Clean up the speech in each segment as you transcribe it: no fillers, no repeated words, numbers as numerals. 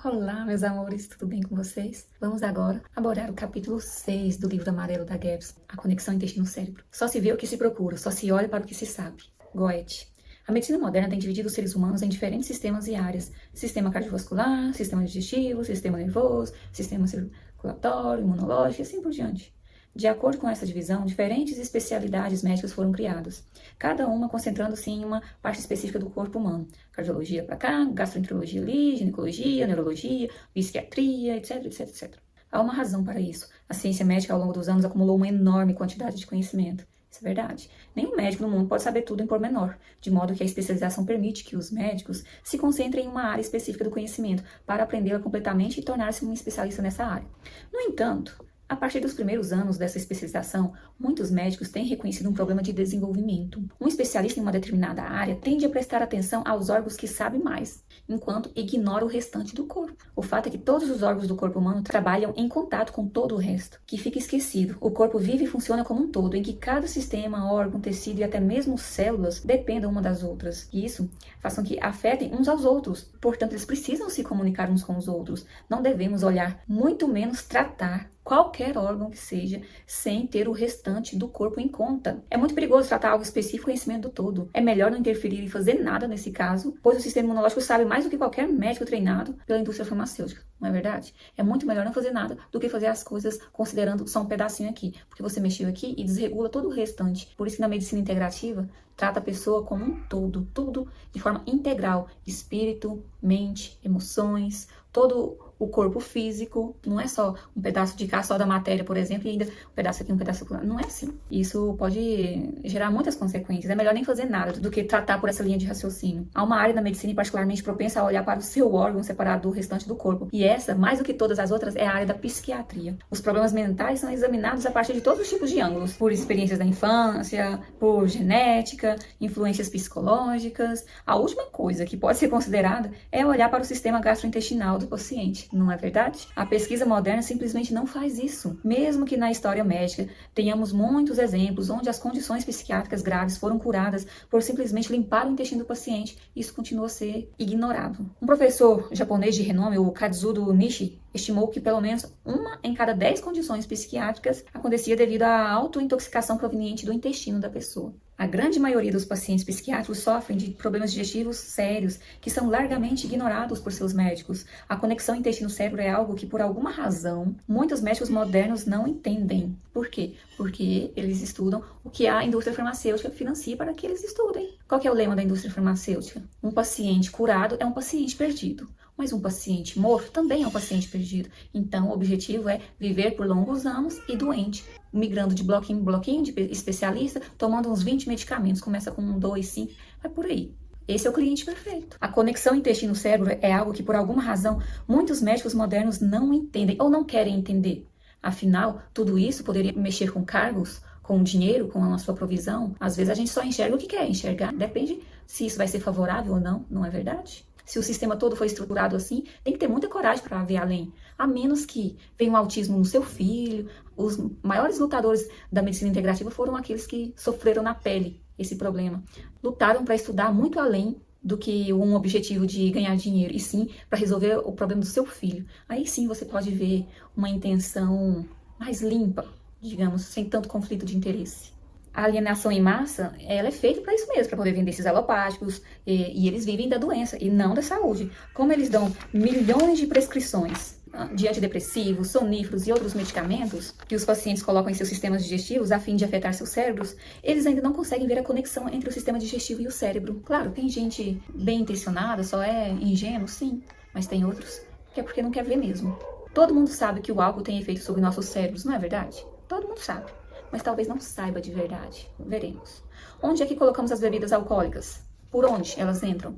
Olá, meus amores, tudo bem com vocês? Vamos agora abordar o capítulo 6 do livro amarelo da Gebs, A Conexão Intestino-Cérebro. Só se vê o que se procura, só se olha para o que se sabe. Goethe. A medicina moderna tem dividido os seres humanos em diferentes sistemas e áreas. Sistema cardiovascular, sistema digestivo, sistema nervoso, sistema circulatório, imunológico e assim por diante. De acordo com essa divisão, diferentes especialidades médicas foram criadas, cada uma concentrando-se em uma parte específica do corpo humano. Cardiologia para cá, gastroenterologia ali, ginecologia, neurologia, psiquiatria, etc, etc, etc. Há uma razão para isso. A ciência médica, ao longo dos anos, acumulou uma enorme quantidade de conhecimento. Isso é verdade. Nenhum médico no mundo pode saber tudo em pormenor, de modo que a especialização permite que os médicos se concentrem em uma área específica do conhecimento para aprendê-la completamente e tornar-se um especialista nessa área. No entanto, a partir dos primeiros anos dessa especialização, muitos médicos têm reconhecido um problema de desenvolvimento. Um especialista em uma determinada área tende a prestar atenção aos órgãos que sabe mais, enquanto ignora o restante do corpo. O fato é que todos os órgãos do corpo humano trabalham em contato com todo o resto, que fica esquecido. O corpo vive e funciona como um todo, em que cada sistema, órgão, tecido e até mesmo células dependam uma das outras. E isso faz com que afetem uns aos outros. Portanto, eles precisam se comunicar uns com os outros. Não devemos olhar, muito menos tratar qualquer órgão que seja, sem ter o restante do corpo em conta. É muito perigoso tratar algo específico e conhecimento do todo. É melhor não interferir e fazer nada nesse caso, pois o sistema imunológico sabe mais do que qualquer médico treinado pela indústria farmacêutica. Não é verdade? É muito melhor não fazer nada do que fazer as coisas considerando só um pedacinho aqui, porque você mexeu aqui e desregula todo o restante. Por isso que na medicina integrativa, trata a pessoa como um todo, tudo de forma integral, espírito, mente, emoções, todo o corpo físico, não é só um pedaço de cá, só da matéria, por exemplo, e ainda um pedaço aqui, um pedaço aqui. Não é assim. Isso pode gerar muitas consequências. É melhor nem fazer nada do que tratar por essa linha de raciocínio. Há uma área da medicina particularmente propensa a olhar para o seu órgão separado do restante do corpo. E essa, mais do que todas as outras, é a área da psiquiatria. Os problemas mentais são examinados a partir de todos os tipos de ângulos. Por experiências da infância, por genética, influências psicológicas. A última coisa que pode ser considerada é olhar para o sistema gastrointestinal do paciente. Não é verdade? A pesquisa moderna simplesmente não faz isso. Mesmo que na história médica tenhamos muitos exemplos onde as condições psiquiátricas graves foram curadas por simplesmente limpar o intestino do paciente, isso continua a ser ignorado. Um professor japonês de renome, o Kazudo Nishi, estimou que pelo menos 1 em cada 10 condições psiquiátricas acontecia devido à autointoxicação proveniente do intestino da pessoa. A grande maioria dos pacientes psiquiátricos sofrem de problemas digestivos sérios, que são largamente ignorados por seus médicos. A conexão intestino-cérebro é algo que, por alguma razão, muitos médicos modernos não entendem. Por quê? Porque eles estudam o que a indústria farmacêutica financia para que eles estudem. Qual que é o lema da indústria farmacêutica? Um paciente curado é um paciente perdido. Mas um paciente morto também é um paciente perdido. Então, o objetivo é viver por longos anos e doente, migrando de bloquinho em bloquinho de especialista, tomando uns 20 medicamentos. Começa com 1, 2, 5, vai por aí. Esse é o cliente perfeito. A conexão intestino-cérebro é algo que, por alguma razão, muitos médicos modernos não entendem ou não querem entender. Afinal, tudo isso poderia mexer com cargos, com dinheiro, com a sua provisão. Às vezes a gente só enxerga o que quer enxergar. Depende se isso vai ser favorável ou não, não é verdade? Se o sistema todo foi estruturado assim, tem que ter muita coragem para ver além. A menos que venha um autismo no seu filho. Os maiores lutadores da medicina integrativa foram aqueles que sofreram na pele esse problema. Lutaram para estudar muito além do que um objetivo de ganhar dinheiro, e sim para resolver o problema do seu filho. Aí sim você pode ver uma intenção mais limpa, digamos, sem tanto conflito de interesse. A alienação em massa, ela é feita para isso mesmo, para poder vender esses alopáticos, e eles vivem da doença e não da saúde. Como eles dão milhões de prescrições de antidepressivos, soníferos e outros medicamentos que os pacientes colocam em seus sistemas digestivos a fim de afetar seus cérebros, eles ainda não conseguem ver a conexão entre o sistema digestivo e o cérebro. Claro, tem gente bem intencionada, só é ingênuo, sim, mas tem outros que é porque não quer ver mesmo. Todo mundo sabe que o álcool tem efeito sobre nossos cérebros, não é verdade? Todo mundo sabe. Mas talvez não saiba de verdade. Veremos. Onde é que colocamos as bebidas alcoólicas? Por onde elas entram?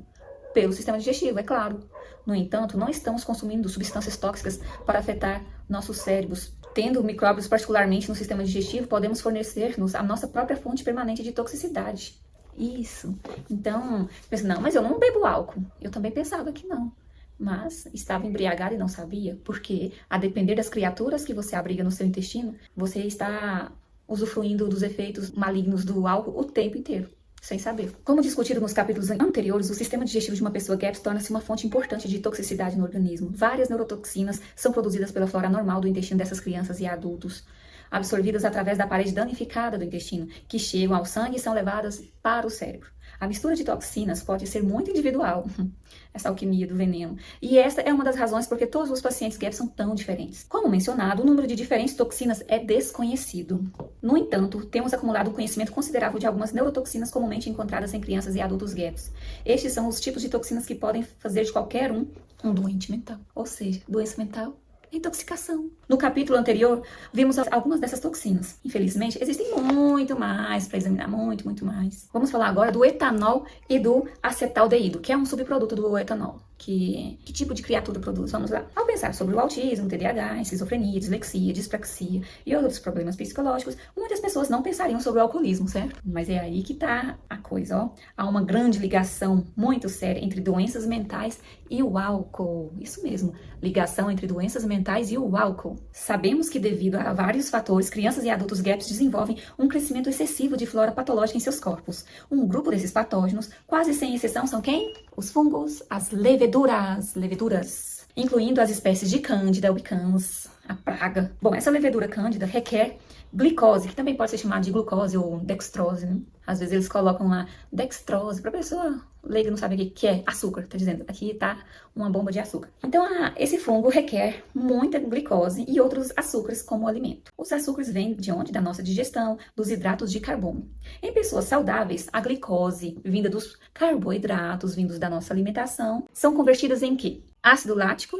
Pelo sistema digestivo, é claro. No entanto, não estamos consumindo substâncias tóxicas para afetar nossos cérebros. Tendo micróbios particularmente no sistema digestivo, podemos fornecer-nos a nossa própria fonte permanente de toxicidade. Isso. Então, pensa, não, mas eu não bebo álcool. Eu também pensava que não. Mas estava embriagado e não sabia, porque, a depender das criaturas que você abriga no seu intestino, você está usufruindo dos efeitos malignos do álcool o tempo inteiro. sem saber. Como discutido nos capítulos anteriores, o sistema digestivo de uma pessoa GAPS torna-se uma fonte importante de toxicidade no organismo. Várias neurotoxinas são produzidas pela flora normal do intestino dessas crianças e adultos, absorvidas através da parede danificada do intestino, que chegam ao sangue e são levadas para o cérebro. A mistura de toxinas pode ser muito individual, essa alquimia do veneno, e esta é uma das razões porque todos os pacientes GAPS são tão diferentes. Como mencionado, o número de diferentes toxinas é desconhecido. No entanto, temos acumulado um conhecimento considerável de algumas neurotoxinas comumente encontradas em crianças e adultos GAPS. Estes são os tipos de toxinas que podem fazer de qualquer um doente mental, ou seja, doença mental, intoxicação. No capítulo anterior, vimos algumas dessas toxinas. Infelizmente, existem muito mais para examinar, muito mais. Vamos falar agora do etanol e do acetaldeído, que é um subproduto do etanol. Que tipo de criatura produz? Vamos lá. Ao pensar sobre o autismo, TDAH, esquizofrenia, dislexia, dispraxia e outros problemas psicológicos, muitas pessoas não pensariam sobre o alcoolismo, certo? Mas é aí que tá a coisa, ó. Há uma grande ligação muito séria entre doenças mentais e o álcool. Isso mesmo, ligação entre doenças mentais e o álcool. Sabemos que devido a vários fatores, crianças e adultos GAPS desenvolvem um crescimento excessivo de flora patológica em seus corpos. Um grupo desses patógenos, quase sem exceção, são quem? Os fungos, as leveduras, incluindo as espécies de Cândida albicans, a praga. Bom, essa levedura cândida requer glicose, que também pode ser chamada de glucose ou dextrose, né? Às vezes eles colocam lá dextrose, pra pessoa leiga não sabe o que é açúcar, tá dizendo, aqui tá uma bomba de açúcar. Então, esse fungo requer muita glicose e outros açúcares como alimento. Os açúcares vêm de onde? Da nossa digestão, dos hidratos de carbono. Em pessoas saudáveis, a glicose, vinda dos carboidratos, vindos da nossa alimentação, são convertidas em quê? Ácido lático,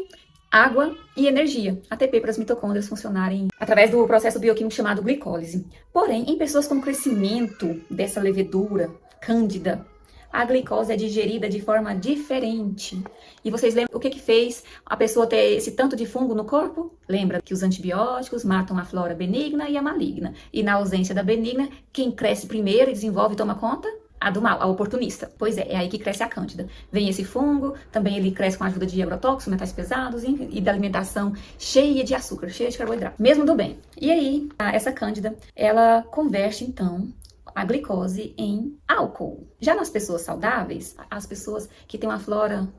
água e energia, ATP, para as mitocôndrias funcionarem através do processo bioquímico chamado glicólise. Porém, em pessoas com crescimento dessa levedura cândida, a glicose é digerida de forma diferente. E vocês lembram o que fez a pessoa ter esse tanto de fungo no corpo? Lembra que os antibióticos matam a flora benigna e a maligna. E na ausência da benigna, quem cresce primeiro e desenvolve e toma conta? A do mal, a oportunista. Pois é aí que cresce a cândida. Vem esse fungo, também ele cresce com a ajuda de agrotóxicos, metais pesados e da alimentação cheia de açúcar, cheia de carboidrato, mesmo do bem. E aí, essa cândida, ela converte então a glicose em álcool. Já nas pessoas saudáveis, as pessoas que têm uma flora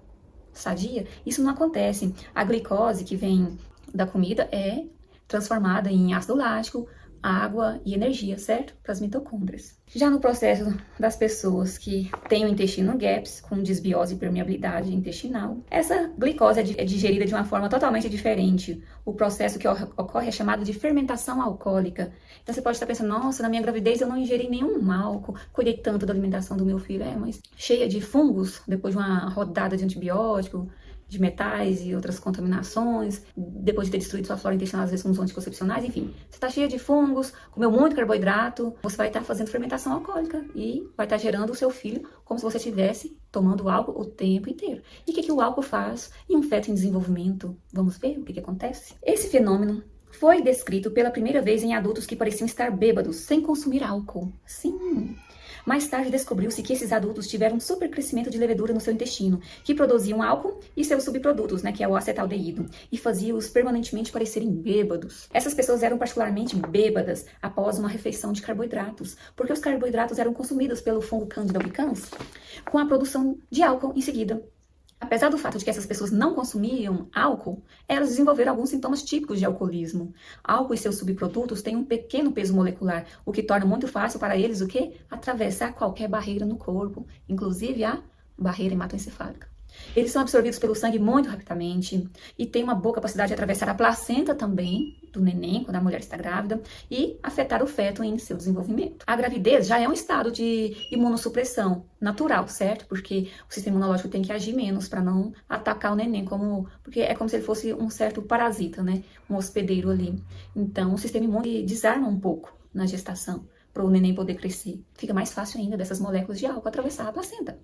sadia, isso não acontece. A glicose que vem da comida é transformada em ácido lático, água e energia, certo? Para as mitocôndrias. Já no processo das pessoas que têm o intestino GAPS, com desbiose e permeabilidade intestinal, essa glicose é digerida de uma forma totalmente diferente. O processo que ocorre é chamado de fermentação alcoólica. Então você pode estar pensando, nossa, na minha gravidez eu não ingeri nenhum álcool, cuidei tanto da alimentação do meu filho, mas cheia de fungos, depois de uma rodada de antibiótico, de metais e outras contaminações, depois de ter destruído sua flora intestinal, às vezes com os anticoncepcionais, enfim. Você está cheia de fungos, comeu muito carboidrato, você vai estar fazendo fermentação alcoólica e vai estar gerando o seu filho como se você estivesse tomando álcool o tempo inteiro. E o que o álcool faz em um feto em desenvolvimento? Vamos ver o que acontece? Esse fenômeno foi descrito pela primeira vez em adultos que pareciam estar bêbados, sem consumir álcool. Sim. Mais tarde descobriu-se que esses adultos tiveram um supercrescimento de levedura no seu intestino, que produziam álcool e seus subprodutos, que é o acetaldeído, e fazia-os permanentemente parecerem bêbados. Essas pessoas eram particularmente bêbadas após uma refeição de carboidratos, porque os carboidratos eram consumidos pelo fungo Candida albicans, com a produção de álcool em seguida. Apesar do fato de que essas pessoas não consumiam álcool, elas desenvolveram alguns sintomas típicos de alcoolismo. Álcool e seus subprodutos têm um pequeno peso molecular, o que torna muito fácil para eles o quê? Atravessar qualquer barreira no corpo, inclusive a barreira hematoencefálica. Eles são absorvidos pelo sangue muito rapidamente e têm uma boa capacidade de atravessar a placenta também do neném, quando a mulher está grávida, e afetar o feto em seu desenvolvimento. A gravidez já é um estado de imunossupressão natural, certo? Porque o sistema imunológico tem que agir menos para não atacar o neném, porque é como se ele fosse um certo parasita, um hospedeiro ali. Então, o sistema imune desarma um pouco na gestação para o neném poder crescer. Fica mais fácil ainda dessas moléculas de álcool atravessar a placenta.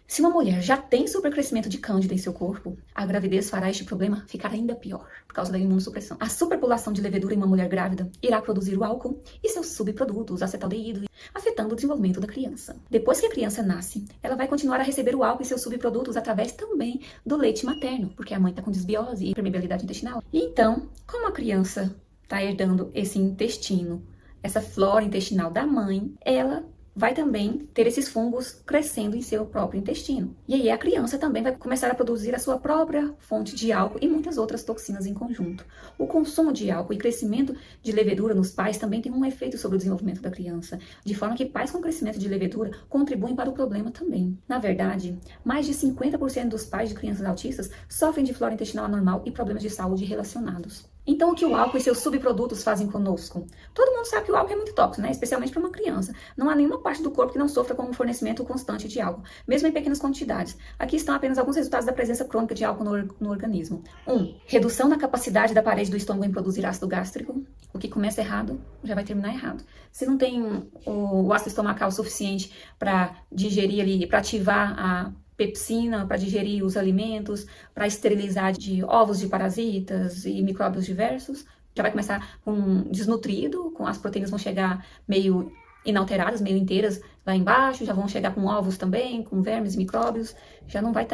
Se uma mulher já tem supercrescimento de cândida em seu corpo, a gravidez fará este problema ficar ainda pior, por causa da imunossupressão. A superpopulação de levedura em uma mulher grávida irá produzir o álcool e seus subprodutos, acetaldeído, afetando o desenvolvimento da criança. Depois que a criança nasce, ela vai continuar a receber o álcool e seus subprodutos através também do leite materno, porque a mãe está com desbiose e permeabilidade intestinal. E então, como a criança está herdando esse intestino, essa flora intestinal da mãe, ela vai também ter esses fungos crescendo em seu próprio intestino. E aí a criança também vai começar a produzir a sua própria fonte de álcool e muitas outras toxinas em conjunto. O consumo de álcool e crescimento de levedura nos pais também tem um efeito sobre o desenvolvimento da criança, de forma que pais com crescimento de levedura contribuem para o problema também. Na verdade, mais de 50% dos pais de crianças autistas sofrem de flora intestinal anormal e problemas de saúde relacionados. Então, o que o álcool e seus subprodutos fazem conosco? Todo mundo sabe que o álcool é muito tóxico, né? Especialmente para uma criança. Não há nenhuma parte do corpo que não sofra com um fornecimento constante de álcool, mesmo em pequenas quantidades. Aqui estão apenas alguns resultados da presença crônica de álcool no organismo. 1. Redução na capacidade da parede do estômago em produzir ácido gástrico. O que começa errado, já vai terminar errado. Se não tem o ácido estomacal suficiente para digerir ali, para ativar a pepsina para digerir os alimentos, para esterilizar de ovos de parasitas e micróbios diversos. Já vai começar com desnutrido, com as proteínas vão chegar meio inalteradas, meio inteiras lá embaixo, já vão chegar com ovos também, com vermes, micróbios, já não vai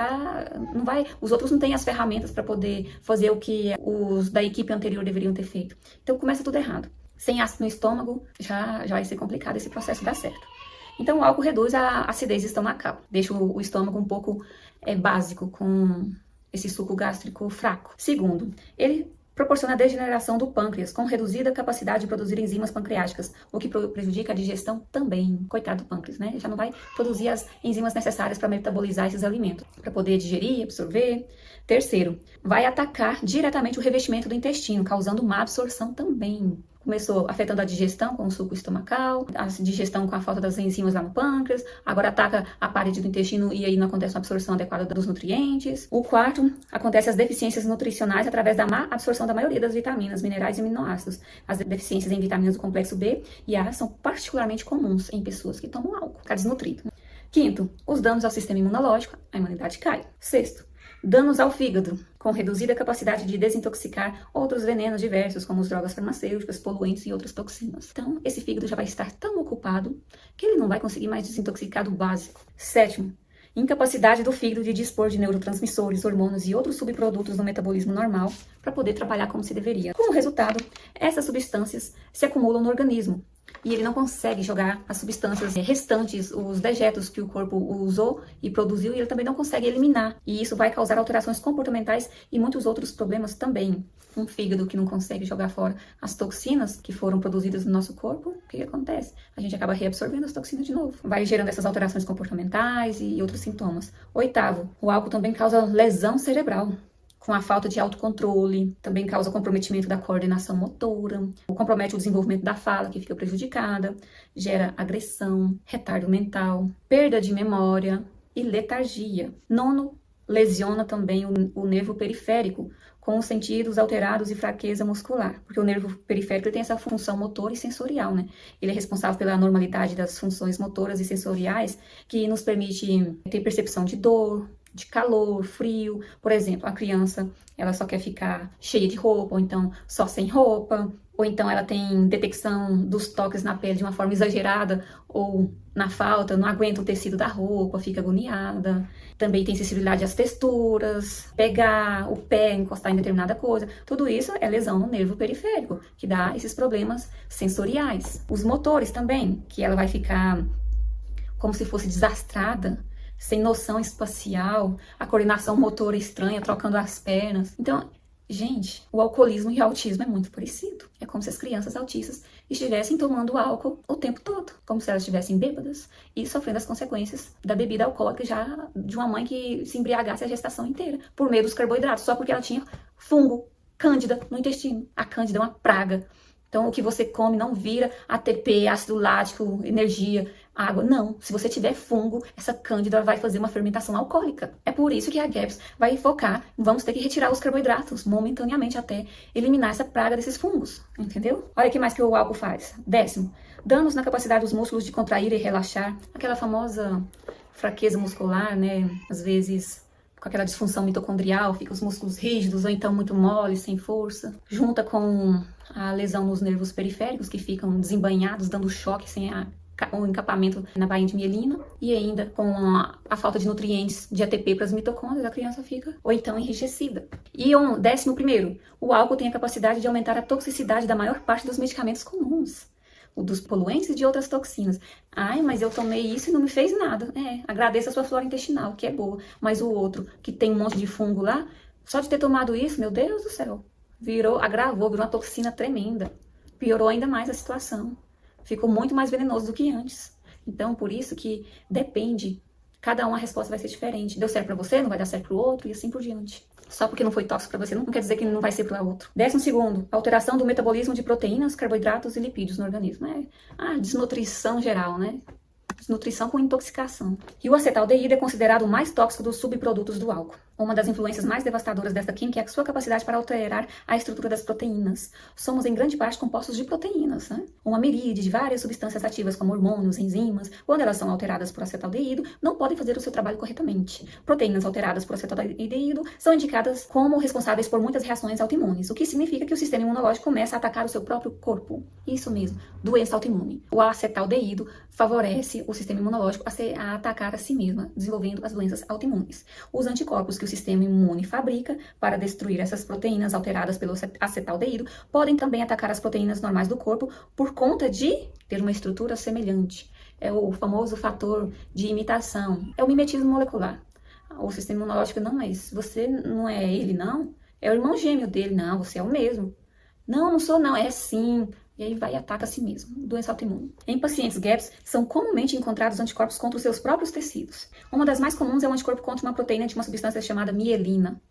os outros não têm as ferramentas para poder fazer o que os da equipe anterior deveriam ter feito. Então começa tudo errado. Sem ácido no estômago, já vai ser complicado esse processo dar certo. Então, o álcool reduz a acidez estomacal, deixa o estômago um pouco básico, com esse suco gástrico fraco. Segundo, ele proporciona a degeneração do pâncreas, com reduzida capacidade de produzir enzimas pancreáticas, o que prejudica a digestão também. Coitado do pâncreas, né? Já não vai produzir as enzimas necessárias para metabolizar esses alimentos, para poder digerir, absorver. Terceiro, vai atacar diretamente o revestimento do intestino, causando má absorção também. Começou afetando a digestão com o suco estomacal, a digestão com a falta das enzimas lá no pâncreas, agora ataca a parede do intestino e aí não acontece uma absorção adequada dos nutrientes. O quarto, acontece as deficiências nutricionais através da má absorção da maioria das vitaminas, minerais e aminoácidos. As deficiências em vitaminas do complexo B e A são particularmente comuns em pessoas que tomam álcool, ficar desnutrido. Quinto, os danos ao sistema imunológico, a imunidade cai. Sexto, danos ao fígado, com reduzida capacidade de desintoxicar outros venenos diversos, como as drogas farmacêuticas, poluentes e outras toxinas. Então, esse fígado já vai estar tão ocupado que ele não vai conseguir mais desintoxicar do básico. Sétimo, incapacidade do fígado de dispor de neurotransmissores, hormônios e outros subprodutos do metabolismo normal para poder trabalhar como se deveria. Como resultado, essas substâncias se acumulam no organismo, e ele não consegue jogar as substâncias restantes, os dejetos que o corpo usou e produziu, e ele também não consegue eliminar. E isso vai causar alterações comportamentais e muitos outros problemas também. Um fígado que não consegue jogar fora as toxinas que foram produzidas no nosso corpo, o que acontece? A gente acaba reabsorvendo as toxinas de novo. Vai gerando essas alterações comportamentais e outros sintomas. Oitavo, o álcool também causa lesão cerebral, com a falta de autocontrole, também causa comprometimento da coordenação motora, compromete o desenvolvimento da fala, que fica prejudicada, gera agressão, retardo mental, perda de memória e letargia. Nono, lesiona também o nervo periférico, com os sentidos alterados e fraqueza muscular, porque o nervo periférico tem essa função motora e sensorial, né? Ele é responsável pela normalidade das funções motoras e sensoriais, que nos permite ter percepção de dor, de calor, frio. Por exemplo, a criança, ela só quer ficar cheia de roupa, ou então só sem roupa, ou então ela tem detecção dos toques na pele de uma forma exagerada, ou na falta, não aguenta o tecido da roupa, fica agoniada. Também tem sensibilidade às texturas, pegar o pé, encostar em determinada coisa. Tudo isso é lesão no nervo periférico, que dá esses problemas sensoriais. Os motores também, que ela vai ficar como se fosse desastrada, sem noção espacial, a coordenação motora estranha, trocando as pernas. Então, gente, o alcoolismo e o autismo é muito parecido. É como se as crianças autistas estivessem tomando álcool o tempo todo, como se elas estivessem bêbadas e sofrendo as consequências da bebida alcoólica já de uma mãe que se embriagasse a gestação inteira, por meio dos carboidratos, só porque ela tinha fungo, cândida no intestino. A cândida é uma praga. Então, o que você come não vira ATP, ácido lático, energia, água. Não. Se você tiver fungo, essa cândida vai fazer uma fermentação alcoólica. É por isso que a GAPS vai focar, vamos ter que retirar os carboidratos momentaneamente até eliminar essa praga desses fungos. Entendeu? Olha o que mais que o álcool faz. 10º, danos na capacidade dos músculos de contrair e relaxar. Aquela famosa fraqueza muscular, né? Às vezes com aquela disfunção mitocondrial, fica os músculos rígidos ou então muito moles, sem força. Junta com a lesão nos nervos periféricos, que ficam desembainhados, dando choque sem o encapamento na bainha de mielina. E ainda com a falta de nutrientes de ATP para as mitocôndrias, a criança fica ou então enrijecida. E 11º, o álcool tem a capacidade de aumentar a toxicidade da maior parte dos medicamentos comuns. dos poluentes e de outras toxinas. Ai, mas eu tomei isso e não me fez nada. Agradeça a sua flora intestinal, que é boa. Mas o outro, que tem um monte de fungo lá, só de ter tomado isso, meu Deus do céu, agravou, virou uma toxina tremenda. Piorou ainda mais a situação. Ficou muito mais venenoso do que antes. Então, por isso que depende, cada a resposta vai ser diferente. Deu certo pra você, não vai dar certo pro outro, e assim por diante. Só porque não foi tóxico pra você, não quer dizer que não vai ser para outro. 12º, alteração do metabolismo de proteínas, carboidratos e lipídios no organismo. Desnutrição geral, né? Desnutrição com intoxicação. E o acetaldeído é considerado o mais tóxico dos subprodutos do álcool. Uma das influências mais devastadoras desta química é a sua capacidade para alterar a estrutura das proteínas. Somos em grande parte compostos de proteínas, né? Uma miríade de várias substâncias ativas como hormônios, enzimas, quando elas são alteradas por acetaldeído, não podem fazer o seu trabalho corretamente. Proteínas alteradas por acetaldeído são indicadas como responsáveis por muitas reações autoimunes, o que significa que o sistema imunológico começa a atacar o seu próprio corpo. Isso mesmo, doença autoimune. O acetaldeído favorece o sistema imunológico a atacar a si mesma, desenvolvendo as doenças autoimunes. Os anticorpos que o sistema imune fabrica para destruir essas proteínas alteradas pelo acetaldeído podem também atacar as proteínas normais do corpo por conta de ter uma estrutura semelhante. É o famoso fator de imitação. É o mimetismo molecular. O sistema imunológico, não, mas você não é ele, não? É o irmão gêmeo dele, não, você é o mesmo. Não, não sou, não, é sim. E aí vai e ataca a si mesmo, doença autoimune. Em pacientes GAPS, são comumente encontrados anticorpos contra os seus próprios tecidos. Uma das mais comuns é um anticorpo contra uma proteína de uma substância chamada mielina,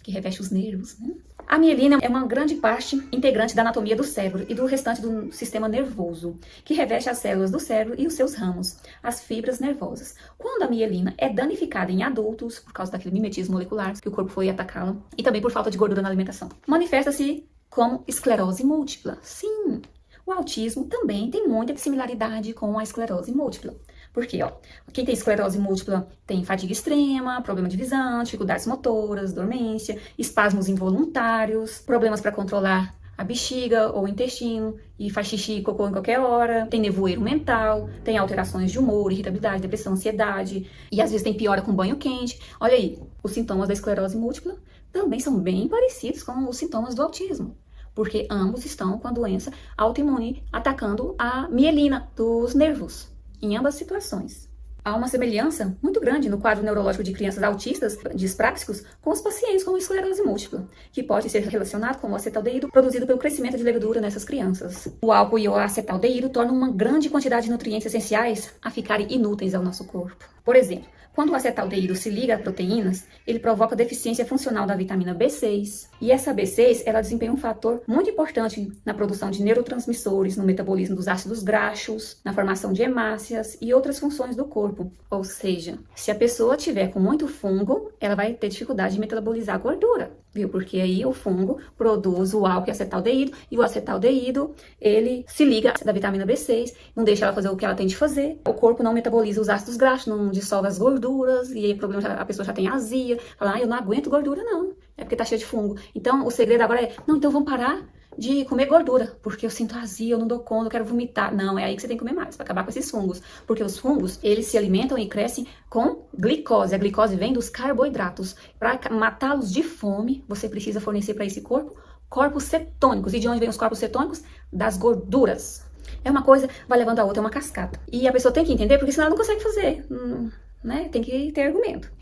que reveste os nervos, né? A mielina é uma grande parte integrante da anatomia do cérebro e do restante do sistema nervoso, que reveste as células do cérebro e os seus ramos, as fibras nervosas. Quando a mielina é danificada em adultos, por causa daquele mimetismo molecular, que o corpo foi atacá-la, e também por falta de gordura na alimentação, manifesta-se como esclerose múltipla. Sim, o autismo também tem muita similaridade com a esclerose múltipla. Porque, quem tem esclerose múltipla tem fadiga extrema, problema de visão, dificuldades motoras, dormência, espasmos involuntários, problemas para controlar a bexiga ou o intestino e faz xixi e cocô em qualquer hora, tem nevoeiro mental, tem alterações de humor, irritabilidade, depressão, ansiedade e às vezes tem piora com banho quente. Olha aí, os sintomas da esclerose múltipla também são bem parecidos com os sintomas do autismo, porque ambos estão com a doença autoimune atacando a mielina dos nervos, em ambas situações. Há uma semelhança muito grande no quadro neurológico de crianças autistas dispráxicos com os pacientes com esclerose múltipla, que pode ser relacionado com o acetaldeído produzido pelo crescimento de levedura nessas crianças. O álcool e o acetaldeído tornam uma grande quantidade de nutrientes essenciais a ficarem inúteis ao nosso corpo. Por exemplo, quando o acetaldeído se liga a proteínas, ele provoca deficiência funcional da vitamina B6. E essa B6, ela desempenha um fator muito importante na produção de neurotransmissores, no metabolismo dos ácidos graxos, na formação de hemácias e outras funções do corpo. Ou seja, se a pessoa tiver com muito fungo, ela vai ter dificuldade de metabolizar a gordura, viu? Porque aí o fungo produz o álcool e acetaldeído, e o acetaldeído, ele se liga da vitamina B6, não deixa ela fazer o que ela tem de fazer. O corpo não metaboliza os ácidos graxos, não dissolve as gorduras, e aí a pessoa já tem azia, fala, eu não aguento gordura não, é porque tá cheio de fungo. Então o segredo agora é, não, então vamos parar de comer gordura, porque eu sinto azia, eu não dou conta, eu quero vomitar. Não, é aí que você tem que comer mais, para acabar com esses fungos. Porque os fungos, eles se alimentam e crescem com glicose. A glicose vem dos carboidratos. Para matá-los de fome, você precisa fornecer para esse corpo corpos cetônicos. E de onde vem os corpos cetônicos? Das gorduras. É uma coisa, vai levando a outra, é uma cascata. E a pessoa tem que entender, porque senão ela não consegue fazer. Né? Tem que ter argumento.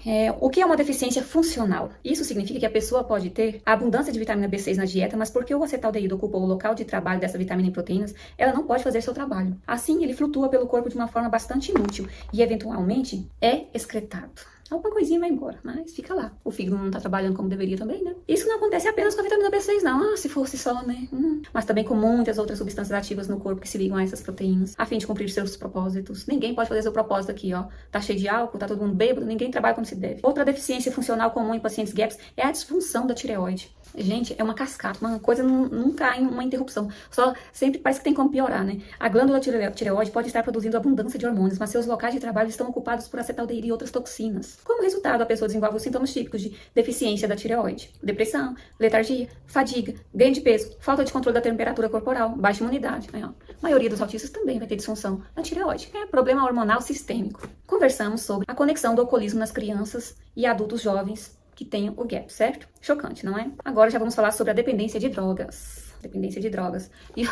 O que é uma deficiência funcional? Isso significa que a pessoa pode ter a abundância de vitamina B6 na dieta, mas porque o acetaldeído ocupou o local de trabalho dessa vitamina em proteínas, ela não pode fazer seu trabalho. Assim, ele flutua pelo corpo de uma forma bastante inútil e, eventualmente, é excretado. Alguma coisinha vai embora, mas fica lá. O fígado não tá trabalhando como deveria também, né? Isso não acontece apenas com a vitamina B6, não. Se fosse só, né? Mas também com muitas outras substâncias ativas no corpo que se ligam a essas proteínas, a fim de cumprir seus propósitos. Ninguém pode fazer seu propósito aqui, Tá cheio de álcool, tá todo mundo bêbado, ninguém trabalha como se deve. Outra deficiência funcional comum em pacientes GAPS é a disfunção da tireoide. Gente, é uma cascata, uma coisa nunca há uma interrupção. Só sempre parece que tem como piorar, né? A glândula tireoide pode estar produzindo abundância de hormônios, mas seus locais de trabalho estão ocupados por acetaldeído e outras toxinas. Como resultado, a pessoa desenvolve os sintomas típicos de deficiência da tireoide: depressão, letargia, fadiga, ganho de peso, falta de controle da temperatura corporal, baixa imunidade. A maioria dos autistas também vai ter disfunção da tireoide. É problema hormonal sistêmico. Conversamos sobre a conexão do alcoolismo nas crianças e adultos jovens que tem o GAP, certo? Chocante, não é? Agora já vamos falar sobre a dependência de drogas. dependência de drogas. E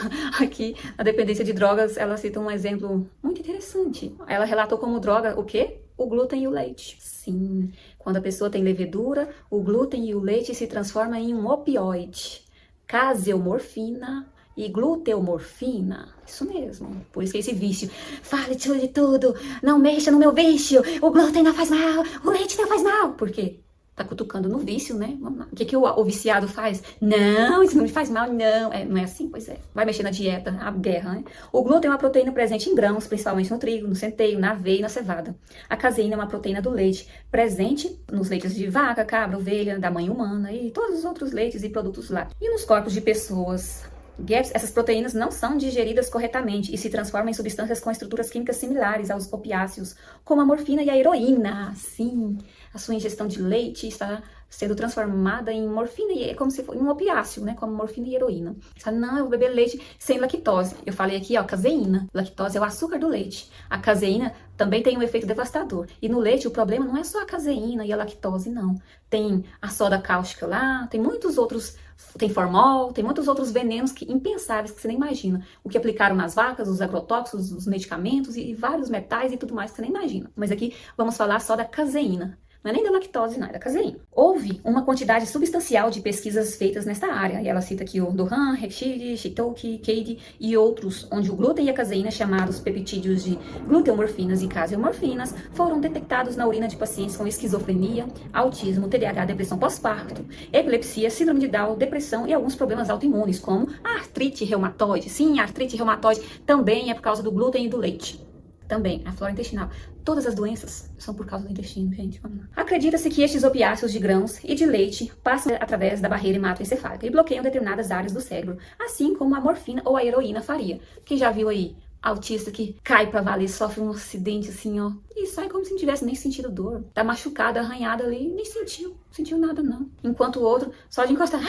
aqui, a dependência de drogas, ela cita um exemplo muito interessante. Ela relatou como droga o quê? O glúten e o leite. Sim, quando a pessoa tem levedura, o glúten e o leite se transformam em um opioide. Caseomorfina e gluteomorfina. Isso mesmo. Por isso que esse vício. Fale de tudo. Não mexa no meu vício. O glúten não faz mal. O leite não faz mal. Por quê? Tá cutucando no vício, né? Vamos lá. O que o viciado faz? Não, isso não me faz mal, não. Não é assim? Pois é. Vai mexer na dieta, a guerra, né? O glúten é uma proteína presente em grãos, principalmente no trigo, no centeio, na aveia e na cevada. A caseína é uma proteína do leite, presente nos leites de vaca, cabra, ovelha, da mãe humana e todos os outros leites e produtos lácteos. E nos corpos de pessoas. GAPS, essas proteínas não são digeridas corretamente e se transformam em substâncias com estruturas químicas similares aos opiáceos, como a morfina e a heroína. Sim, a sua ingestão de leite está sendo transformada em morfina e é como se fosse um opiáceo, né? Como morfina e heroína. Você fala, não, eu vou beber leite sem lactose. Eu falei aqui, ó, caseína. Lactose é o açúcar do leite. A caseína também tem um efeito devastador. E no leite o problema não é só a caseína e a lactose, não. Tem a soda cáustica lá, tem muitos outros, tem formol, tem muitos outros venenos impensáveis que você nem imagina. O que aplicaram nas vacas, os agrotóxicos, os medicamentos e vários metais e tudo mais que você nem imagina. Mas aqui vamos falar só da caseína. Não é nem da lactose, não, é da caseína. Houve uma quantidade substancial de pesquisas feitas nesta área, e ela cita aqui o Dohan, Reshid, Shitoki, Cade e outros, onde o glúten e a caseína, chamados peptídeos de gluteomorfinas e caseomorfinas, foram detectados na urina de pacientes com esquizofrenia, autismo, TDAH, depressão pós-parto, epilepsia, síndrome de Down, depressão e alguns problemas autoimunes, como a artrite reumatoide. Sim, a artrite reumatoide também é por causa do glúten e do leite. Também, a flora intestinal. Todas as doenças são por causa do intestino, gente. Vamos lá. Acredita-se que estes opiáceos de grãos e de leite passam através da barreira hematoencefálica e bloqueiam determinadas áreas do cérebro, assim como a morfina ou a heroína faria. Quem já viu aí autista que cai pra valer, sofre um acidente assim, ó, e sai como se não tivesse nem sentido dor. Tá machucada, arranhada ali, nem sentiu nada não. Enquanto o outro, só de encostar,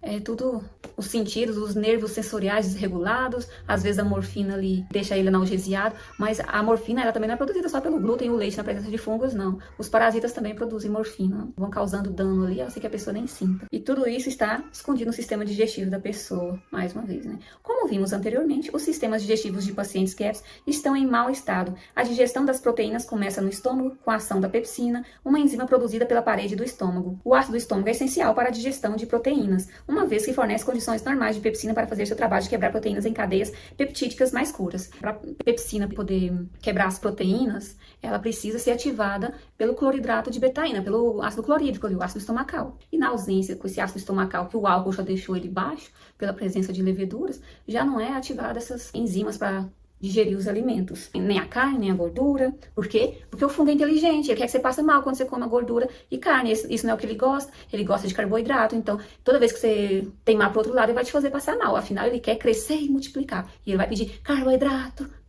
é tudo os sentidos, os nervos sensoriais desregulados, às vezes a morfina ali deixa ele analgesiado, mas a morfina ela também não é produzida só pelo glúten e o leite na presença de fungos, não. Os parasitas também produzem morfina, vão causando dano ali, assim que a pessoa nem sinta. E tudo isso está escondido no sistema digestivo da pessoa, mais uma vez, né? Como vimos anteriormente, os sistemas digestivos de pacientes GAPS estão em mau estado. A digestão das proteínas começa no estômago, com a ação da pepsina, uma enzima produzida pela parede do estômago. O ácido do estômago é essencial para a digestão de proteínas, uma vez que fornece condições normais de pepsina para fazer seu trabalho de quebrar proteínas em cadeias peptídicas mais curtas. Para a pepsina poder quebrar as proteínas, ela precisa ser ativada pelo cloridrato de betaína, pelo ácido clorídrico, o ácido estomacal. E na ausência com esse ácido estomacal, que o álcool já deixou ele baixo, pela presença de leveduras, já não é ativada essas enzimas para digerir os alimentos, nem a carne, nem a gordura. Por quê? Porque o fungo é inteligente, ele quer que você passe mal quando você come a gordura e carne. Isso não é o que ele gosta de carboidrato. Então, toda vez que você teimar pro outro lado, ele vai te fazer passar mal. Afinal, ele quer crescer e multiplicar. E ele vai pedir carboidrato.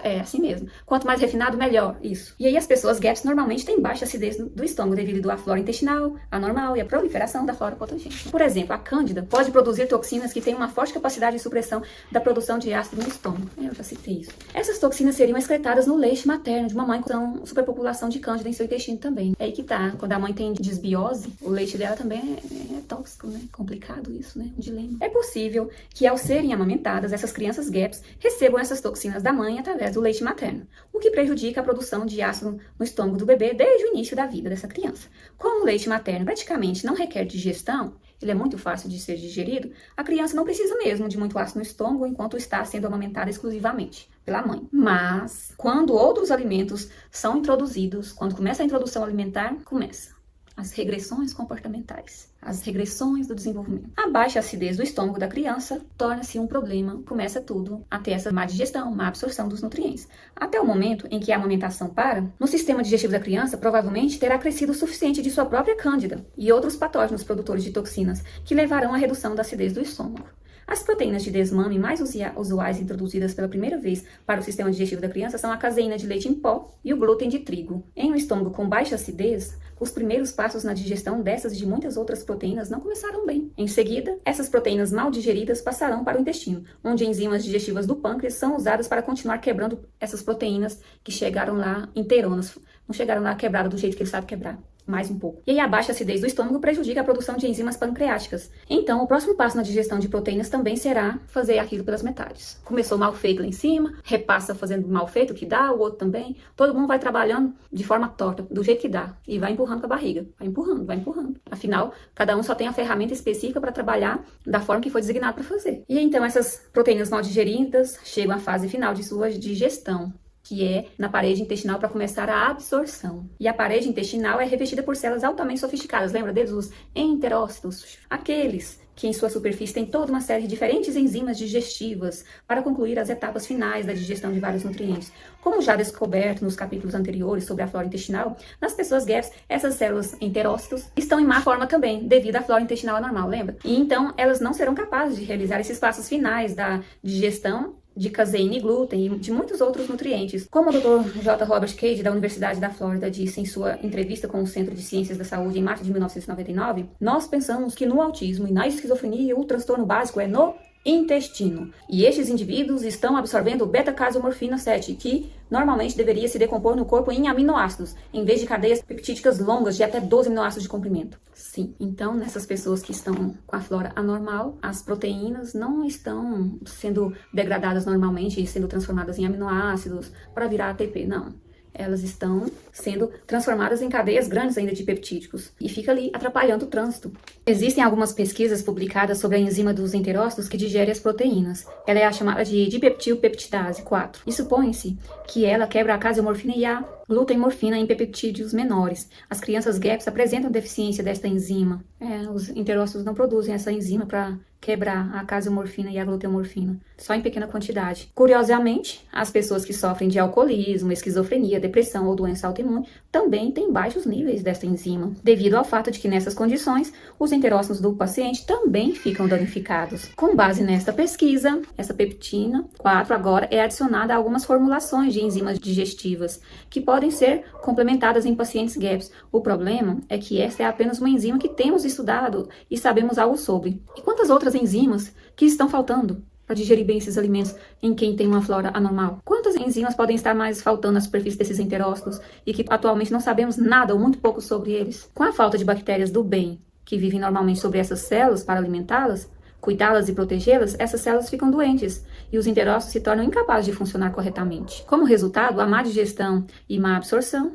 É assim mesmo. Quanto mais refinado, melhor. Isso. E aí as pessoas GAPS normalmente têm baixa acidez do estômago devido à flora intestinal anormal e à proliferação da flora patogênica. Por exemplo, a cândida pode produzir toxinas que têm uma forte capacidade de supressão da produção de ácido no estômago. Eu já citei isso. Essas toxinas seriam excretadas no leite materno de uma mãe com superpopulação de cândida em seu intestino também. É aí que tá. Quando a mãe tem desbiose, o leite dela também é tóxico, né? Complicado isso, né? Um dilema. É possível que ao serem amamentadas, essas crianças GAPS recebam essas toxinas da mãe através do leite materno, o que prejudica a produção de ácido no estômago do bebê desde o início da vida dessa criança. Como o leite materno praticamente não requer digestão, ele é muito fácil de ser digerido, a criança não precisa mesmo de muito ácido no estômago enquanto está sendo amamentada exclusivamente pela mãe. Mas, quando outros alimentos são introduzidos, quando começa a introdução alimentar, começa as regressões comportamentais, as regressões do desenvolvimento. A baixa acidez do estômago da criança torna-se um problema, começa tudo a ter essa má digestão, má absorção dos nutrientes. Até o momento em que a amamentação para, no sistema digestivo da criança provavelmente terá crescido o suficiente de sua própria cândida e outros patógenos produtores de toxinas que levarão à redução da acidez do estômago. As proteínas de desmame mais usuais introduzidas pela primeira vez para o sistema digestivo da criança são a caseína de leite em pó e o glúten de trigo. Em um estômago com baixa acidez, os primeiros passos na digestão dessas e de muitas outras proteínas não começaram bem. Em seguida, essas proteínas mal digeridas passarão para o intestino, onde enzimas digestivas do pâncreas são usadas para continuar quebrando essas proteínas que chegaram lá inteironas, não chegaram lá quebradas do jeito que ele sabe quebrar. mais um pouco. E aí a baixa acidez do estômago prejudica a produção de enzimas pancreáticas. Então, o próximo passo na digestão de proteínas também será fazer aquilo pelas metades. Começou mal feito lá em cima, repassa fazendo mal feito, que dá, o outro também. Todo mundo vai trabalhando de forma torta, do jeito que dá, e vai empurrando com a barriga. Vai empurrando, vai empurrando. Afinal, cada um só tem a ferramenta específica para trabalhar da forma que foi designado para fazer. E então essas proteínas mal digeridas chegam à fase final de sua digestão, que é na parede intestinal para começar a absorção. E a parede intestinal é revestida por células altamente sofisticadas. Lembra deles? Os enterócitos. Aqueles que em sua superfície tem toda uma série de diferentes enzimas digestivas para concluir as etapas finais da digestão de vários nutrientes. Como já descoberto nos capítulos anteriores sobre a flora intestinal, nas pessoas GAPS, essas células enterócitos estão em má forma também, devido à flora intestinal anormal, lembra? E então, elas não serão capazes de realizar esses passos finais da digestão de caseína e glúten e de muitos outros nutrientes. Como o Dr. J. Robert Cade, da Universidade da Flórida, disse em sua entrevista com o Centro de Ciências da Saúde em março de 1999, nós pensamos que no autismo e na esquizofrenia o transtorno básico é no intestino. E estes indivíduos estão absorvendo beta-casomorfina 7, que normalmente deveria se decompor no corpo em aminoácidos, em vez de cadeias peptídicas longas de até 12 aminoácidos de comprimento. Sim, então nessas pessoas que estão com a flora anormal, as proteínas não estão sendo degradadas normalmente e sendo transformadas em aminoácidos para virar ATP, não. Elas estão sendo transformadas em cadeias grandes ainda de peptídicos e fica ali atrapalhando o trânsito. Existem algumas pesquisas publicadas sobre a enzima dos enterócitos que digere as proteínas. Ela é a chamada de dipeptilpeptidase 4. E supõe-se que ela quebra a caseomorfina e a glutenmorfina em peptídeos menores. As crianças GAPS apresentam deficiência desta enzima. Os enterócitos não produzem essa enzima para quebrar a caseomorfina e a gluteomorfina, só em pequena quantidade. Curiosamente, as pessoas que sofrem de alcoolismo, esquizofrenia, depressão ou doença autoimune também têm baixos níveis desta enzima, devido ao fato de que nessas condições, os enterócitos do paciente também ficam danificados. Com base nesta pesquisa, essa peptina 4 agora é adicionada a algumas formulações de enzimas digestivas, que podem ser complementadas em pacientes GAPS. O problema é que esta é apenas uma enzima que temos estudado e sabemos algo sobre. E quantas outras enzimas que estão faltando para digerir bem esses alimentos em quem tem uma flora anormal? Quantas enzimas podem estar mais faltando na superfície desses enterócitos e que atualmente não sabemos nada ou muito pouco sobre eles? Com a falta de bactérias do bem que vivem normalmente sobre essas células para alimentá-las, cuidá-las e protegê-las, essas células ficam doentes e os enterócitos se tornam incapazes de funcionar corretamente. Como resultado, a má digestão e má absorção,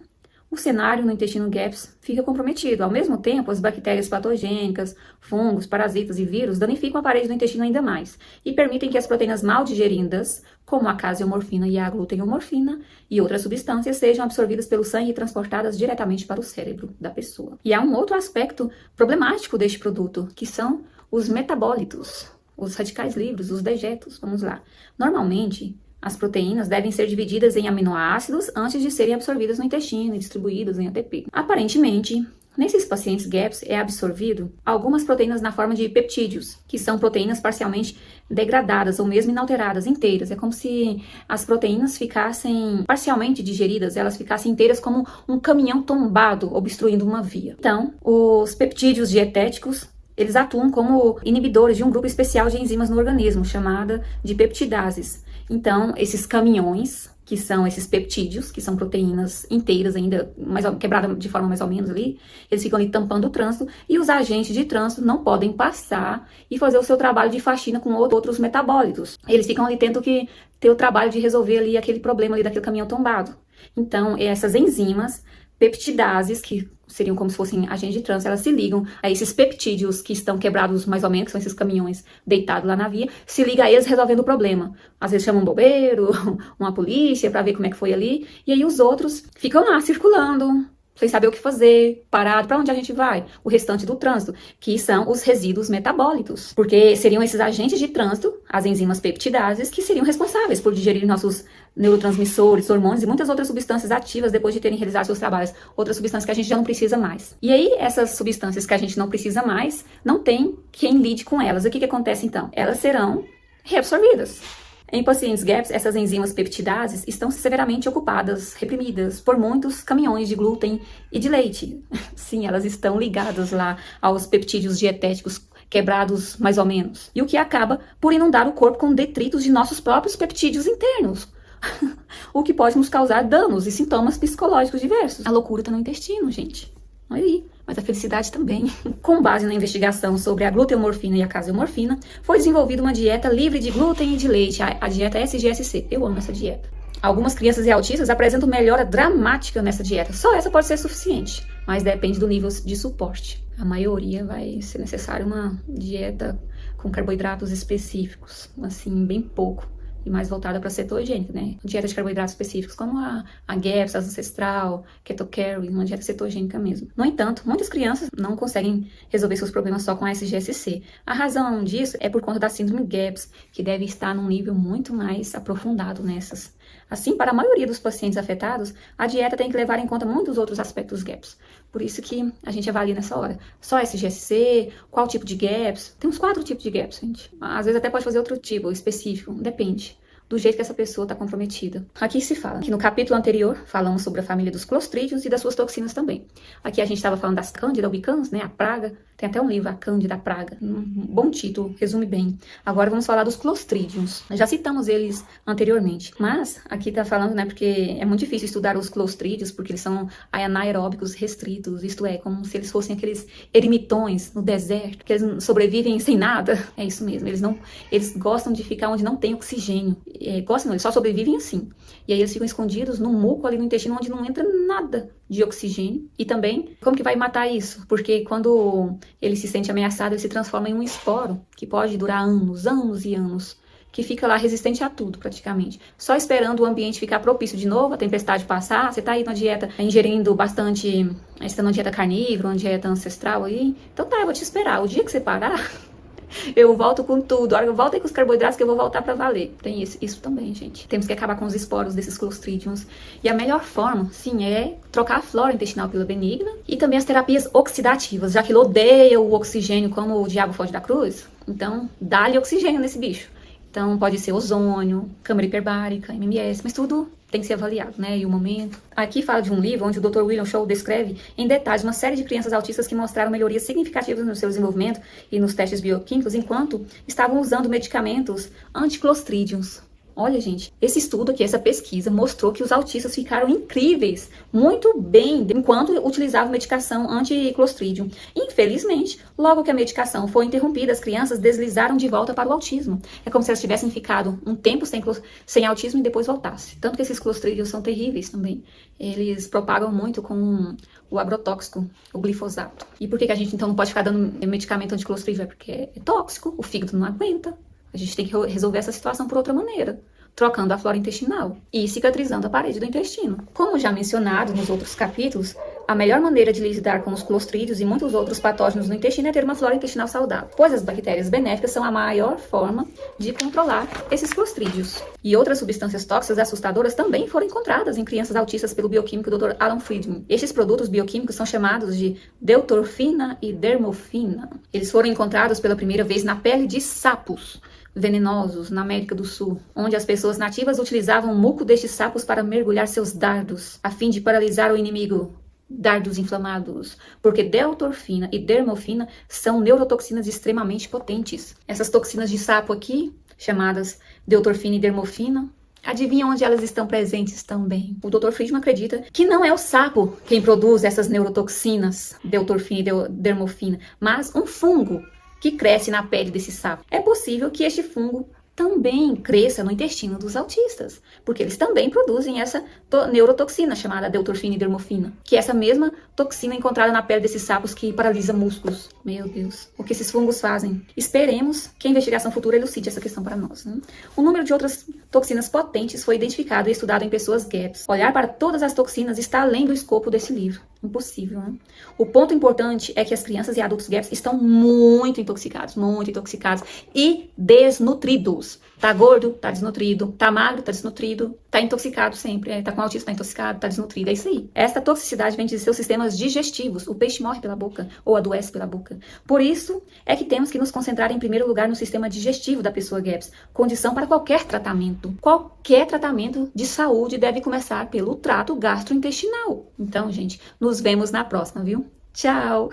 o cenário no intestino GAPS fica comprometido. Ao mesmo tempo, as bactérias patogênicas, fungos, parasitas e vírus danificam a parede do intestino ainda mais e permitem que as proteínas mal digeridas, como a caseomorfina e a gluteomorfina e outras substâncias, sejam absorvidas pelo sangue e transportadas diretamente para o cérebro da pessoa. E há um outro aspecto problemático deste produto, que são os metabólitos, os radicais livres, os dejetos. Vamos lá. Normalmente, as proteínas devem ser divididas em aminoácidos antes de serem absorvidas no intestino e distribuídas em ATP. Aparentemente, nesses pacientes GAPS é absorvido algumas proteínas na forma de peptídeos, que são proteínas parcialmente degradadas ou mesmo inalteradas, inteiras. É como se as proteínas ficassem parcialmente digeridas, elas ficassem inteiras como um caminhão tombado obstruindo uma via. Então, os peptídeos dietéticos, eles atuam como inibidores de um grupo especial de enzimas no organismo, chamada de peptidases. Então, esses caminhões, que são esses peptídeos, que são proteínas inteiras ainda, quebradas de forma mais ou menos ali, eles ficam ali tampando o trânsito, e os agentes de trânsito não podem passar e fazer o seu trabalho de faxina com outros metabólitos. Eles ficam ali tendo que ter o trabalho de resolver ali aquele problema ali daquele caminhão tombado. Então, essas enzimas peptidases, que seriam como se fossem agentes de trânsito, elas se ligam a esses peptídeos que estão quebrados mais ou menos, que são esses caminhões deitados lá na via, se liga a eles resolvendo o problema. Às vezes chamam um bobeiro, uma polícia para ver como é que foi ali, e aí os outros ficam lá circulando, sem saber o que fazer, parado, para onde a gente vai? O restante do trânsito, que são os resíduos metabólitos, porque seriam esses agentes de trânsito, as enzimas peptidases, que seriam responsáveis por digerir nossos neurotransmissores, hormônios e muitas outras substâncias ativas depois de terem realizado seus trabalhos, outras substâncias que a gente já não precisa mais. E aí, essas substâncias que a gente não precisa mais, não tem quem lide com elas. O que acontece então? Elas serão reabsorvidas. Em pacientes GAPS, essas enzimas peptidases estão severamente ocupadas, reprimidas por muitos caminhões de glúten e de leite. Sim, elas estão ligadas lá aos peptídeos dietéticos quebrados mais ou menos. E o que acaba por inundar o corpo com detritos de nossos próprios peptídeos internos. O que pode nos causar danos e sintomas psicológicos diversos. A loucura tá no intestino, gente. Aí, mas a felicidade também. Com base na investigação sobre a gluteomorfina e a caseomorfina, foi desenvolvida uma dieta livre de glúten e de leite, a dieta SGSC. Eu amo essa dieta. Algumas crianças e autistas apresentam melhora dramática nessa dieta. Só essa pode ser suficiente, mas depende do nível de suporte. A maioria vai ser necessária uma dieta com carboidratos específicos, assim, bem pouco, e mais voltada para cetogênica, né? Dieta de carboidratos específicos, como a GAPS, a Ancestral, Keto Carry, uma dieta cetogênica mesmo. No entanto, muitas crianças não conseguem resolver seus problemas só com a SGSC. A razão disso é por conta da síndrome GAPS, que deve estar num nível muito mais aprofundado nessas. Assim, para a maioria dos pacientes afetados, a dieta tem que levar em conta muitos outros aspectos GAPS. Por isso que a gente avalia nessa hora. Só SGSC, qual tipo de GAPS? Tem uns 4 tipos de GAPS, gente. Às vezes até pode fazer outro tipo específico, depende do jeito que essa pessoa está comprometida. Aqui se fala, que no capítulo anterior, falamos sobre a família dos clostrídeos e das suas toxinas também. Aqui a gente estava falando das Candida albicans, né, a praga. Tem até um livro, A Cândida Praga. Um bom título, resume bem. Agora vamos falar dos clostridiums. Já citamos eles anteriormente, mas aqui tá falando, né, porque é muito difícil estudar os clostridios, porque eles são anaeróbicos restritos, isto é, como se eles fossem aqueles eremitões no deserto, que eles sobrevivem sem nada. É isso mesmo, eles gostam de ficar onde não tem oxigênio. Gostam não, eles só sobrevivem assim. E aí eles ficam escondidos no muco ali no intestino, onde não entra nada de oxigênio. E também, como que vai matar isso? Porque quando ele se sente ameaçado, ele se transforma em um esporo, que pode durar anos, anos e anos, que fica lá resistente a tudo, praticamente. Só esperando o ambiente ficar propício de novo, a tempestade passar, você tá aí na dieta, ingerindo bastante, você tá numa dieta carnívora, uma dieta ancestral aí, então tá, eu vou te esperar. O dia que você parar, eu volto com tudo. A hora que eu volto aí com os carboidratos, que eu vou voltar pra valer. Tem isso também, gente. Temos que acabar com os esporos desses clostridiums. E a melhor forma, sim, é trocar a flora intestinal pela benigna. E também as terapias oxidativas. Já que ele odeia o oxigênio como o diabo foge da cruz, então dá-lhe oxigênio nesse bicho. Então pode ser ozônio, câmara hiperbárica, MMS, mas tudo tem que ser avaliado, né? E o momento. Aqui fala de um livro onde o Dr. William Shaw descreve em detalhes uma série de crianças autistas que mostraram melhorias significativas no seu desenvolvimento e nos testes bioquímicos enquanto estavam usando medicamentos anticlostrídeos. Olha, gente, esse estudo aqui, essa pesquisa, mostrou que os autistas ficaram incríveis, muito bem, enquanto utilizavam medicação anti-clostridium. Infelizmente, logo que a medicação foi interrompida, as crianças deslizaram de volta para o autismo. É como se elas tivessem ficado um tempo sem autismo e depois voltasse. Tanto que esses clostridiums são terríveis também. Eles propagam muito com o agrotóxico, o glifosato. E por que a gente então não pode ficar dando medicamento anticlostrídio? É porque é tóxico, o fígado não aguenta. A gente tem que resolver essa situação por outra maneira, trocando a flora intestinal e cicatrizando a parede do intestino. Como já mencionado nos outros capítulos, a melhor maneira de lidar com os clostrídeos e muitos outros patógenos no intestino é ter uma flora intestinal saudável, pois as bactérias benéficas são a maior forma de controlar esses clostrídeos. E outras substâncias tóxicas assustadoras também foram encontradas em crianças autistas pelo bioquímico Dr. Alan Friedman. Estes produtos bioquímicos são chamados de deutorfina e dermofina. Eles foram encontrados pela primeira vez na pele de sapos venenosos na América do Sul, onde as pessoas nativas utilizavam o muco destes sapos para mergulhar seus dardos, a fim de paralisar o inimigo. Dardos inflamados, porque deutorfina e dermofina são neurotoxinas extremamente potentes. Essas toxinas de sapo aqui, chamadas deutorfina e dermofina, adivinha onde elas estão presentes também? O Dr. Friedman acredita que não é o sapo quem produz essas neurotoxinas, deutorfina e dermofina, mas um fungo que cresce na pele desse sapo. É possível que este fungo também cresça no intestino dos autistas, porque eles também produzem essa neurotoxina chamada deutorfina e dermofina, que é essa mesma toxina encontrada na pele desses sapos que paralisa músculos. Meu Deus, o que esses fungos fazem? Esperemos que a investigação futura elucide essa questão para nós, né? O número de outras toxinas potentes foi identificado e estudado em pessoas GAPS. Olhar para todas as toxinas está além do escopo desse livro. Impossível, né? O ponto importante é que as crianças e adultos GAPS estão muito intoxicados e desnutridos. Tá gordo, tá desnutrido, tá magro, tá desnutrido, tá intoxicado sempre, tá com autismo, tá intoxicado, tá desnutrido, é isso aí. Esta toxicidade vem de seus sistemas digestivos, o peixe morre pela boca ou adoece pela boca. Por isso é que temos que nos concentrar em primeiro lugar no sistema digestivo da pessoa GAPS, condição para qualquer tratamento. Qualquer tratamento de saúde deve começar pelo trato gastrointestinal. Então, gente, nos vemos na próxima, viu? Tchau!